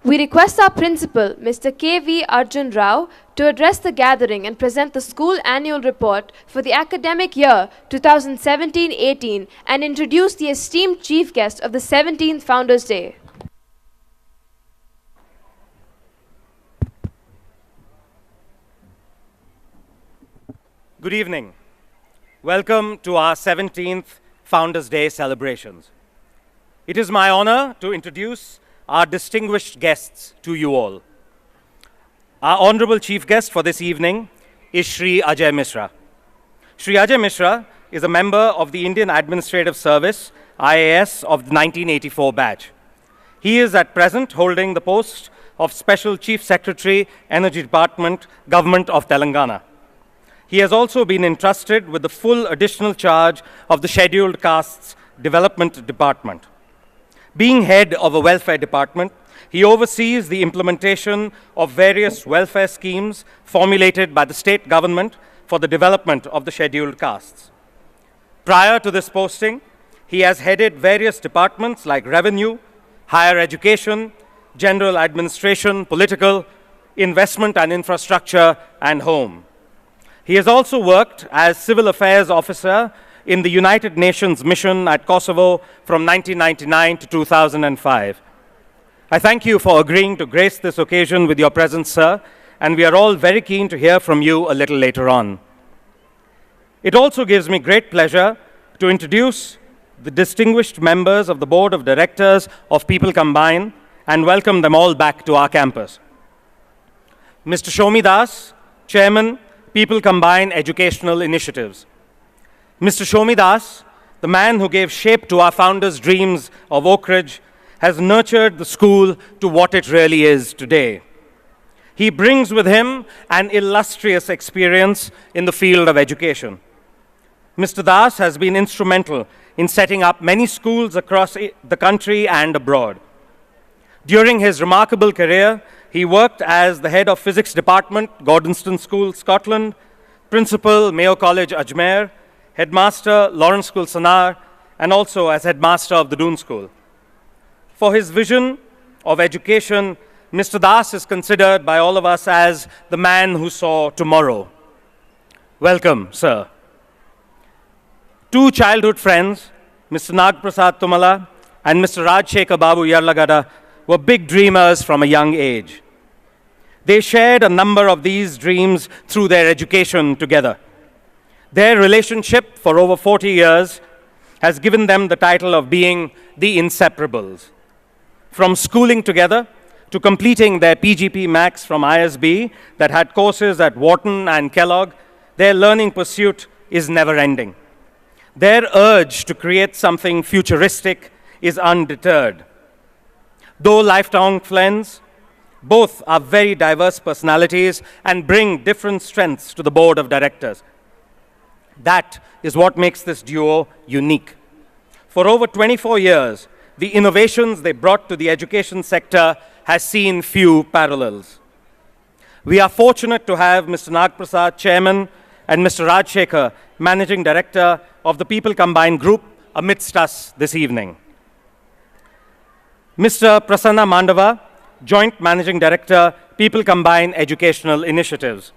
We request our principal, Mr. K.V. Arjun Rao, to address the gathering and present the school annual report for the academic year 2017-18 and introduce the esteemed chief guest of the 17th Founders Day. Good evening. Welcome to our 17th Founders Day celebrations. It is my honor to introduce our distinguished guests to you all. Our honorable chief guest for this evening is Shri Ajay Mishra. Shri Ajay Mishra is a member of the Indian Administrative Service, IAS, of the 1984 batch. He is at present holding the post of Special Chief Secretary, Energy Department, Government of Telangana. He has also been entrusted with the full additional charge of the Scheduled Castes Development Department. Being head of a welfare department, he oversees the implementation of various welfare schemes formulated by the state government for the development of the scheduled castes. Prior to this posting, he has headed various departments like revenue, higher education, general administration, political, investment and infrastructure, and home. He has also worked as civil affairs officer in the United Nations mission at Kosovo from 1999 to 2005. I thank you for agreeing to grace this occasion with your presence, sir, and we are all very keen to hear from you a little later on. It also gives me great pleasure to introduce the distinguished members of the Board of Directors of People Combine and welcome them all back to our campus. Mr. Shomi Das, Chairman, People Combine Educational Initiatives. Mr. Shomi Das, the man who gave shape to our founders' dreams of Oakridge, has nurtured the school to what it really is today. He brings with him an illustrious experience in the field of education. Mr. Das has been instrumental in setting up many schools across the country and abroad. During his remarkable career, he worked as the head of Physics Department, Gordonston School, Scotland, Principal, Mayo College, Ajmer, Headmaster, Lawrence School, Sanar, and also as Headmaster of the Doon School. For his vision of education, Mr. Das is considered by all of us as the man who saw tomorrow. Welcome, sir. Two childhood friends, Mr. Nag Prasad Tumala and Mr. Rajshekar Babu Yarlagada, were big dreamers from a young age. They shared a number of these dreams through their education together. Their relationship for over 40 years has given them the title of being the Inseparables. From schooling together to completing their PGP Max from ISB that had courses at Wharton and Kellogg, their learning pursuit is never ending. Their urge to create something futuristic is undeterred. Though lifelong friends, both are very diverse personalities and bring different strengths to the board of directors. That is what makes this duo unique. For over 24 years, the innovations they brought to the education sector has seen few parallels. We are fortunate to have Mr. Nag Prasad, Chairman, and Mr. Rajshekar, Managing Director of the People Combine Group, amidst us this evening. Mr. Prasanna Mandava, Joint Managing Director, People Combine Educational Initiatives.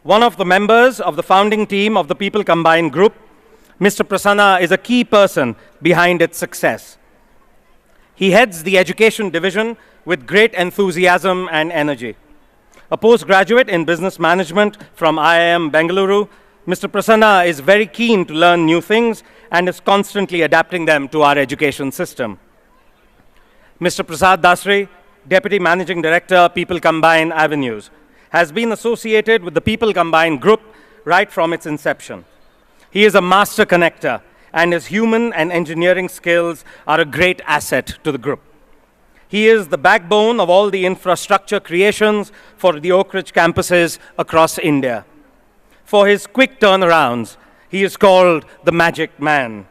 One of the members of the founding team of the People Combine Group, Mr. Prasanna, is a key person behind its success. He heads the education division with great enthusiasm and energy. A postgraduate in business management from IIM Bengaluru, Mr. Prasanna is very keen to learn new things and is constantly adapting them to our education system. Mr. Prasad Dasri, Deputy Managing Director, People Combine Avenues, has been associated with the People Combine Group right from its inception. He is a master connector, and his human and engineering skills are a great asset to the group. He is the backbone of all the infrastructure creations for the Oakridge campuses across India. For his quick turnarounds, he is called the Magic Man.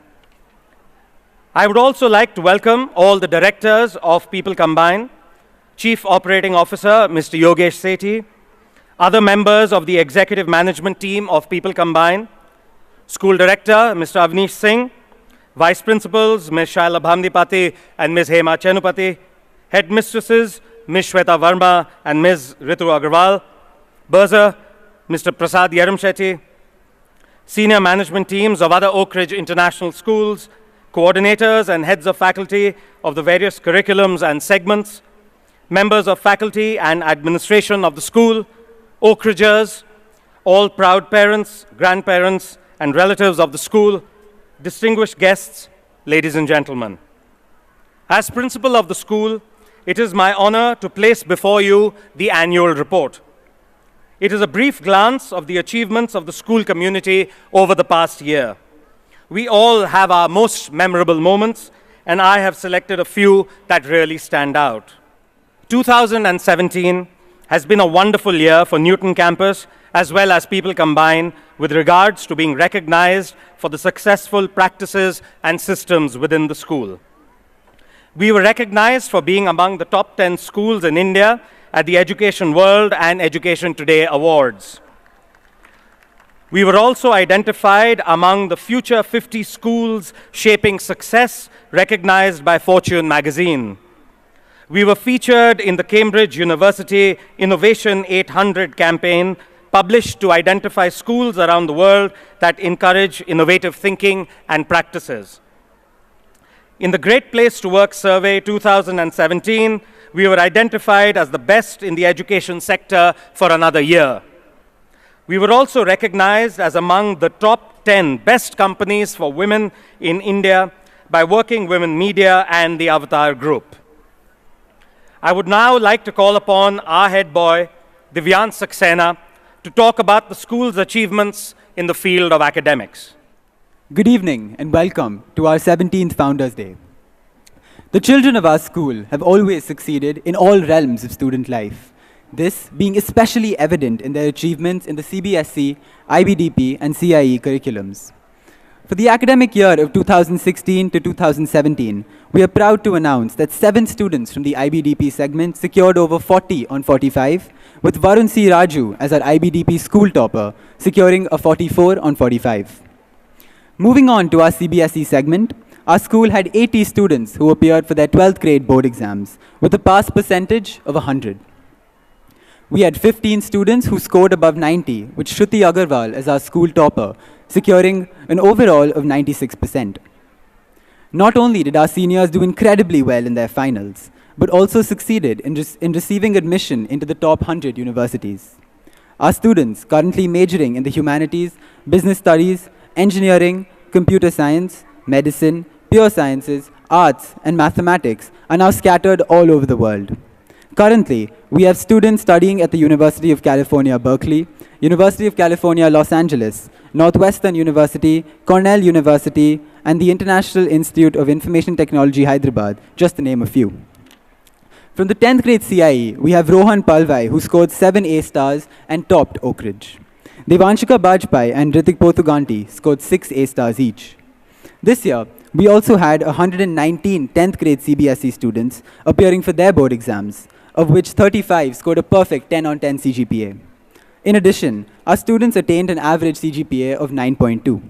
I would also like to welcome all the directors of People Combine, Chief Operating Officer, Mr. Yogesh Sethi, other members of the executive management team of People Combine, School Director, Mr. Avnish Singh, Vice Principals, Ms. Shaila Bhamdipati and Ms. Hema Chenupati, Headmistresses, Ms. Shweta Verma and Ms. Ritu Agarwal, Bursar, Mr. Prasad Yeramshetty, senior management teams of other Oakridge International Schools, coordinators and heads of faculty of the various curriculums and segments, members of faculty and administration of the school, Oakridgers, all proud parents, grandparents, and relatives of the school, distinguished guests, ladies and gentlemen. As principal of the school, it is my honor to place before you the annual report. It is a brief glance of the achievements of the school community over the past year. We all have our most memorable moments, and I have selected a few that really stand out. 2017 has been a wonderful year for Newton campus, as well as People Combine, with regards to being recognized for the successful practices and systems within the school. We were recognized for being among the top 10 schools in India at the Education World and Education Today Awards. We were also identified among the Future 50 Schools Shaping Success, recognized by Fortune magazine. We were featured in the Cambridge University Innovation 800 campaign, published to identify schools around the world that encourage innovative thinking and practices. In the Great Place to Work Survey 2017, we were identified as the best in the education sector for another year. We were also recognized as among the top 10 best companies for women in India by Working Women Media and the Avatar Group. I would now like to call upon our head boy, Divyan Saxena, to talk about the school's achievements in the field of academics. Good evening and welcome to our 17th Founders Day. The children of our school have always succeeded in all realms of student life, this being especially evident in their achievements in the CBSE, IBDP, and CIE curriculums. For the academic year of 2016 to 2017, we are proud to announce that 7 students from the IBDP segment secured over 40 on 45, with Varun C. Raju as our IBDP school topper, securing a 44 on 45. Moving on to our CBSE segment, our school had 80 students who appeared for their 12th grade board exams, with a pass percentage of 100. We had 15 students who scored above 90, with Shruti Agarwal as our school topper, securing an overall of 96%. Not only did our seniors do incredibly well in their finals, but also succeeded in receiving admission into the top 100 universities. Our students, currently majoring in the humanities, business studies, engineering, computer science, medicine, pure sciences, arts, and mathematics, are now scattered all over the world. Currently, we have students studying at the University of California, Berkeley, University of California, Los Angeles, Northwestern University, Cornell University, and the International Institute of Information Technology, Hyderabad, just to name a few. From the 10th grade CIE, we have Rohan Palvai, who scored 7 A stars and topped Oakridge. Devanshika Bajpai and Ritik Pothuganti scored 6 A stars each. This year, we also had 119 10th grade CBSE students appearing for their board exams, of which 35 scored a perfect 10 on 10 CGPA. In addition, our students attained an average CGPA of 9.2.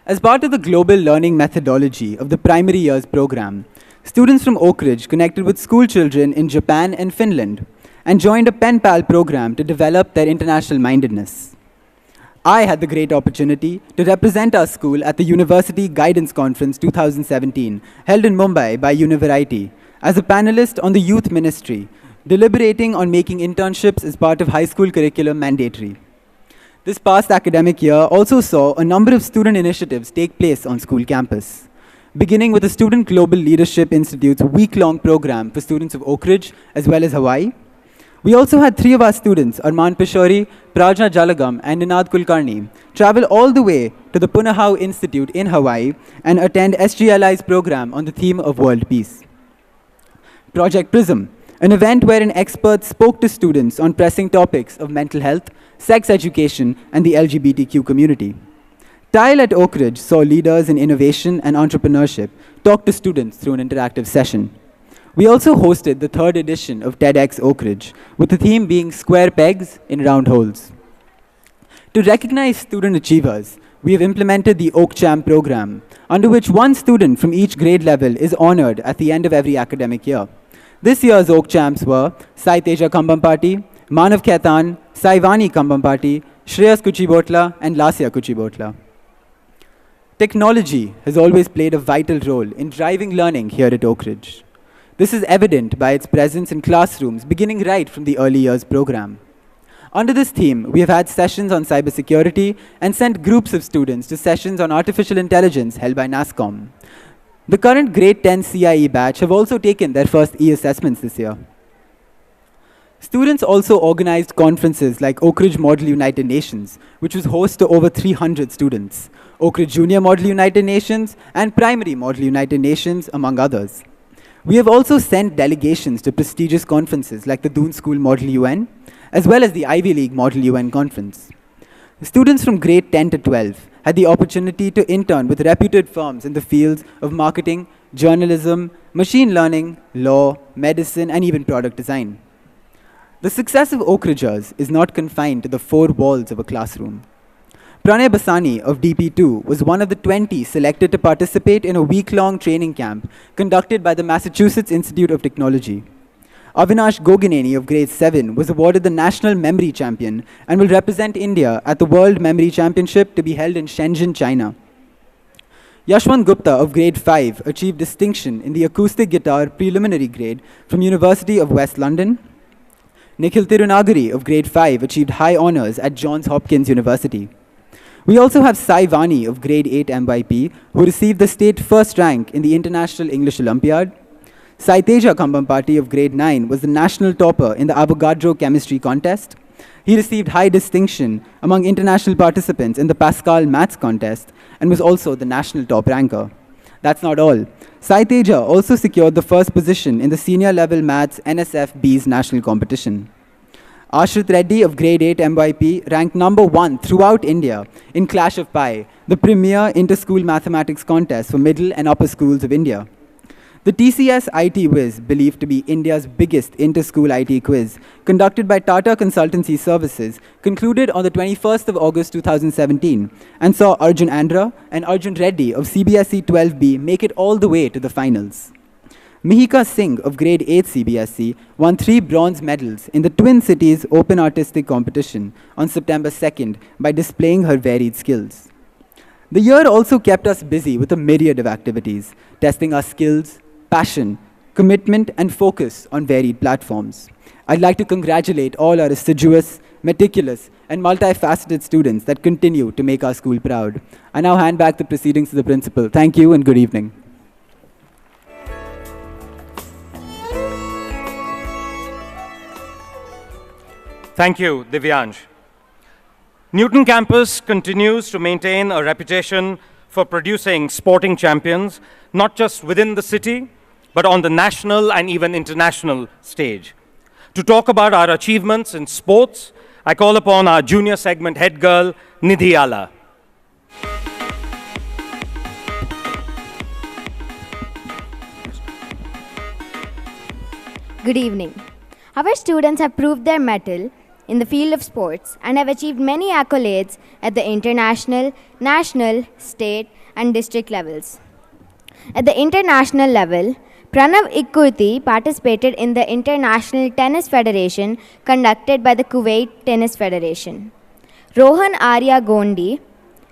As part of the global learning methodology of the primary years program, students from Oakridge connected with school children in Japan and Finland and joined a pen pal program to develop their international mindedness. I had the great opportunity to represent our school at the University Guidance Conference 2017, held in Mumbai by Univariety, as a panelist on the youth ministry, deliberating on making internships as part of high school curriculum mandatory. This past academic year also saw a number of student initiatives take place on school campus, beginning with the Student Global Leadership Institute's week-long program for students of Oakridge as well as Hawaii. We also had 3 of our students, Arman Pishori, Prajna Jalagam, and Ninad Kulkarni, travel all the way to the Punahou Institute in Hawaii and attend SGLI's program on the theme of world peace. Project PRISM, an event where an expert spoke to students on pressing topics of mental health, sex education, and the LGBTQ community. TILE at Oakridge saw leaders in innovation and entrepreneurship talk to students through an interactive session. We also hosted the 3rd edition of TEDx Oakridge, with the theme being Square Pegs in Round Holes. To recognize student achievers, we have implemented the Oakcham program, under which one student from each grade level is honored at the end of every academic year. This year's Oakchams were Sai Teja Kambampati, Manav Khaitan, Saivani Kambampati, Shreyas Kuchibotla, and Lasya Kuchibotla. Technology has always played a vital role in driving learning here at Oakridge. This is evident by its presence in classrooms beginning right from the early years program. Under this theme, we have had sessions on cybersecurity and sent groups of students to sessions on artificial intelligence held by NASCOM. The current Grade 10 CIE batch have also taken their first e-assessments this year. Students also organized conferences like Oakridge Model United Nations, which was host to over 300 students, Oakridge Junior Model United Nations, and Primary Model United Nations, among others. We have also sent delegations to prestigious conferences like the Doon School Model UN, as well as the Ivy League Model UN Conference. Students from grade 10 to 12 had the opportunity to intern with reputed firms in the fields of marketing, journalism, machine learning, law, medicine, and even product design. The success of Oakridgers is not confined to the four walls of a classroom. Pranay Basani of DP2 was one of the 20 selected to participate in a week-long training camp conducted by the Massachusetts Institute of Technology. Avinash Gogineni of grade 7 was awarded the National Memory Champion and will represent India at the World Memory Championship to be held in Shenzhen, China. Yashwant Gupta of grade 5 achieved distinction in the acoustic guitar preliminary grade from University of West London. Nikhil Tirunagari of grade 5 achieved high honors at Johns Hopkins University. We also have Sai Vani of grade 8 MYP, who received the state first rank in the International English Olympiad. Sai Teja Kambampati of grade 9 was the national topper in the Avogadro chemistry contest. He received high distinction among international participants in the Pascal maths contest and was also the national top ranker. That's not all. Sai Teja also secured the first position in the senior level maths NSF-B's national competition. Ashrit Reddy of grade 8 MYP ranked number 1 throughout India in Clash of Pi, the premier inter-school mathematics contest for middle and upper schools of India. The TCS IT Quiz, believed to be India's biggest inter-school IT quiz, conducted by Tata Consultancy Services, concluded on the 21st of August 2017 and saw Arjun Andhra and Arjun Reddy of CBSE 12B make it all the way to the finals. Mihika Singh of grade 8 CBSE won 3 bronze medals in the Twin Cities Open Artistic Competition on September 2nd by displaying her varied skills. The year also kept us busy with a myriad of activities, testing our skills, passion, commitment, and focus on varied platforms. I'd like to congratulate all our assiduous, meticulous, and multifaceted students that continue to make our school proud. I now hand back the proceedings to the principal. Thank you and good evening. Thank you, Divyansh. Newton campus continues to maintain a reputation for producing sporting champions, not just within the city, but on the national and even international stage. To talk about our achievements in sports, I call upon our junior segment head girl, Nidhi Ala. Good evening. Our students have proved their mettle in the field of sports and have achieved many accolades at the international, national, state, and district levels. At the international level, Pranav Ikkurti participated in the International Tennis Federation conducted by the Kuwait Tennis Federation. Rohan Arya Gondi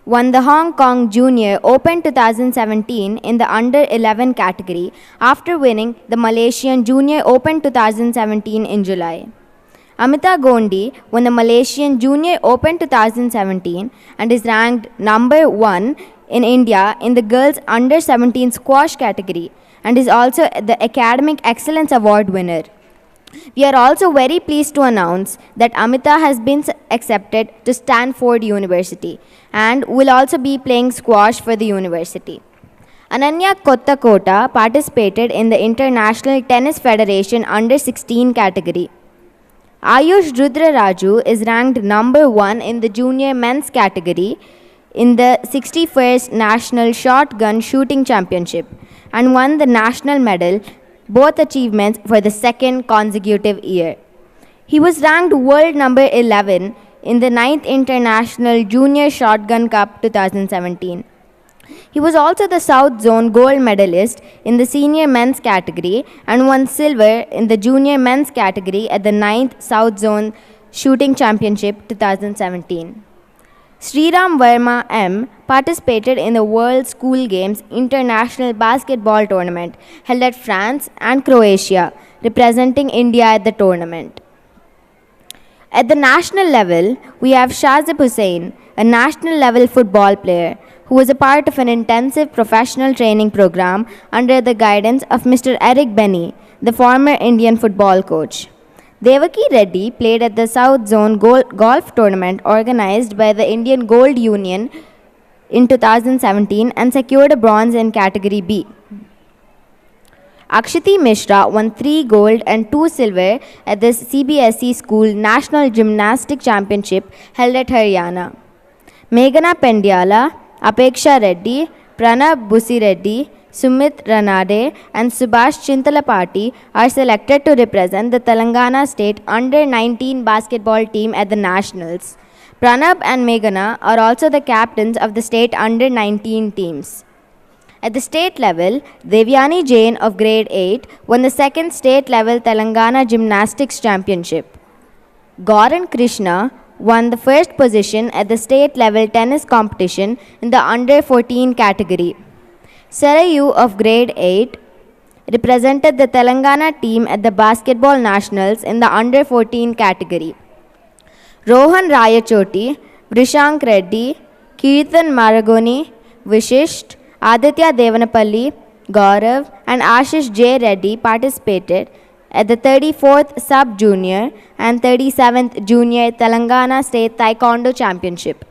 won the Hong Kong Junior Open 2017 in the Under 11 category after winning the Malaysian Junior Open 2017 in July. Amita Gondi won the Malaysian Junior Open 2017 and is ranked number 1 in India in the girls under 17 squash category and is also the Academic Excellence Award winner. We are also very pleased to announce that Amita has been accepted to Stanford University and will also be playing squash for the university. Ananya Kottakota participated in the International Tennis Federation under 16 category. Ayush Rudra Raju is ranked number 1 in the junior men's category in the 61st National Shotgun Shooting Championship and won the national medal, both achievements for the second consecutive year. He was ranked world number 11 in the 9th International Junior Shotgun Cup 2017. He was also the South Zone gold medalist in the senior men's category and won silver in the junior men's category at the 9th South Zone Shooting Championship 2017. Sriram Verma M participated in the World School Games International Basketball Tournament held at France and Croatia, representing India at the tournament. At the national level, we have Shazib Hussain, a national level football player who was a part of an intensive professional training program under the guidance of Mr. Eric Benny, the former Indian football coach. Devaki Reddy played at the South Zone Golf Tournament organized by the Indian Gold Union in 2017 and secured a bronze in Category B. Akshiti Mishra won 3 gold and 2 silver at the CBSE School National Gymnastic Championship held at Haryana. Meghana Pendyala, Apeksha Reddy, Pranab Busireddy, Sumit Ranade and Subhash Chintalapati are selected to represent the Telangana State Under-19 basketball team at the Nationals. Pranab and Meghana are also the captains of the state Under-19 teams. At the state level, Devyani Jain of grade 8 won the 2nd state level Telangana Gymnastics Championship. Gauran Krishna won the 1st position at the state level tennis competition in the Under-14 category. Sarayu of grade 8 represented the Telangana team at the Basketball Nationals in the Under-14 category. Rohan Rayachoti, Vrishank Reddy, Kirtan Maragoni, Vishisht, Aditya Devanapalli, Gaurav and Ashish J. Reddy participated at the 34th Sub-Junior and 37th Junior Telangana State Taekwondo Championship.